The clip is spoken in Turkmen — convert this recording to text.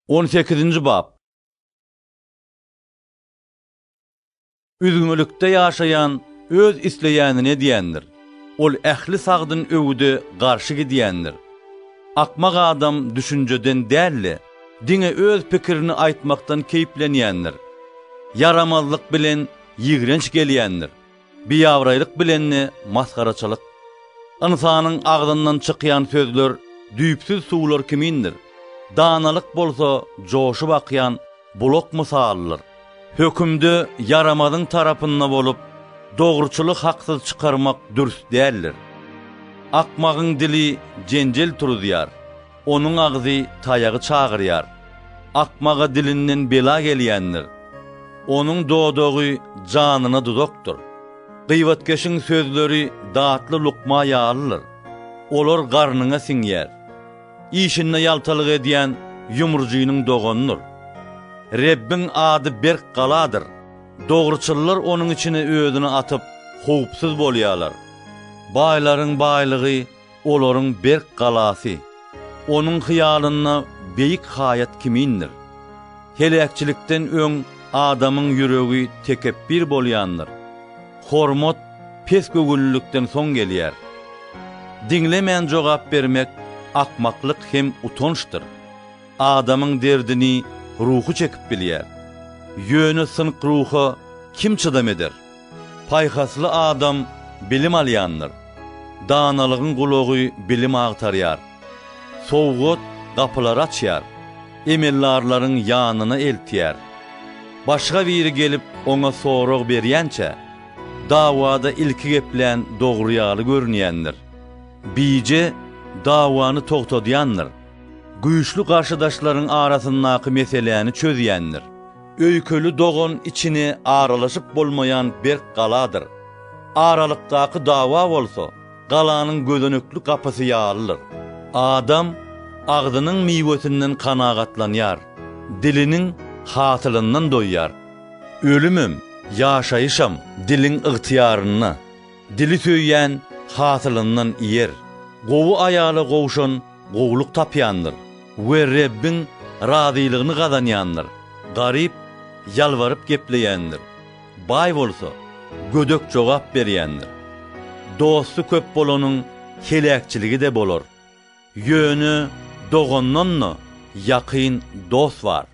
18-nji bab. Üzgünlükde ýaşaýan öz isleýänine diýendir. Ol ähli sagdyn öwüde garşy gidiýendir. Akmak adam düşünjeden dälle, diňe öz pikirini aýtmakdan keýplenýändir. Yaramazlyk bilen ýigrenç gelýändir. Biýawraýlyk bilenni maskaraçylyk. Insanyň agdyndan çykýan sözler düýpsiz suwlar kimindir. Danalyk bolsa joşup akýan bulak mysalydyr. Hökümde yaramazyň tarapynda bolup, dogruçylyk haksyz çykarmak dürüst däldir. Akmagyň dili jenjel turýar, onuň agzy taýagy çagyrýar. Akmaga dilinden bela gelýändir. Onuň dodogy janyna dudokdur. Gıýbatkeşiň sözleri datly lukma ýalyr. Olar garnyňa siňýär. İşinde yaltalyk edýän yumurjynyň dogondur. Rebbin ady berk galadyr. Dogruçylar onuň içine öýdüni atyp howpsuz bolýarlar. Baýlaryň baýlygy olaryň berk galasy. Onuň hyýalyna beýik haýat kimindir. Helekçilikden öň adamyň ýüregi tekebbir bolýandyr. Hormat pes gögünlükden soň gelýär. Dinlemän jogap bermek akmaklyk hem utonçdyr. Adamyň derdini ruhu çekip bilýär. Ýöne sınık ruha kim çydam eder? Paýhasly adam bilim alýandyr. Danalygyň gulagy bilim agtarýar. Sowgat gapylary açýar. Emellarlaryň ýanyna eltýär. Başga biri gelip ona sorag berýänçe, dawada ilki geplen dogruýaly görünýändir. Bice dawany togtadýandyr. Güýçlü garşydaşlaryň arasyndaky meseleni çözýändir. Öýkeli dogon içini aralaşyp bolmayan berk galadyr. Aralykdaky dawa bolsa, galanyň gözenekli gapysy ýalyr. Adam agdynyň miwetinden kanagatlanýar, diliniň hatylyndan doýýar. Ölümüm, ýaşaýyşam diliň ygtyýaryna, dili söýýän hatylyndan iýer. Gowu aýaly gowşan gowluk tapýandyr. We Rebbin razylygyny gazanýandyr. Garyp ýalwaryp gepleýändir. Baý bolsa gödök jogap berýändir. Dosty köp bolanyň helekçiligi de bolar. Ýöne dogondanna ýakyn dost bar.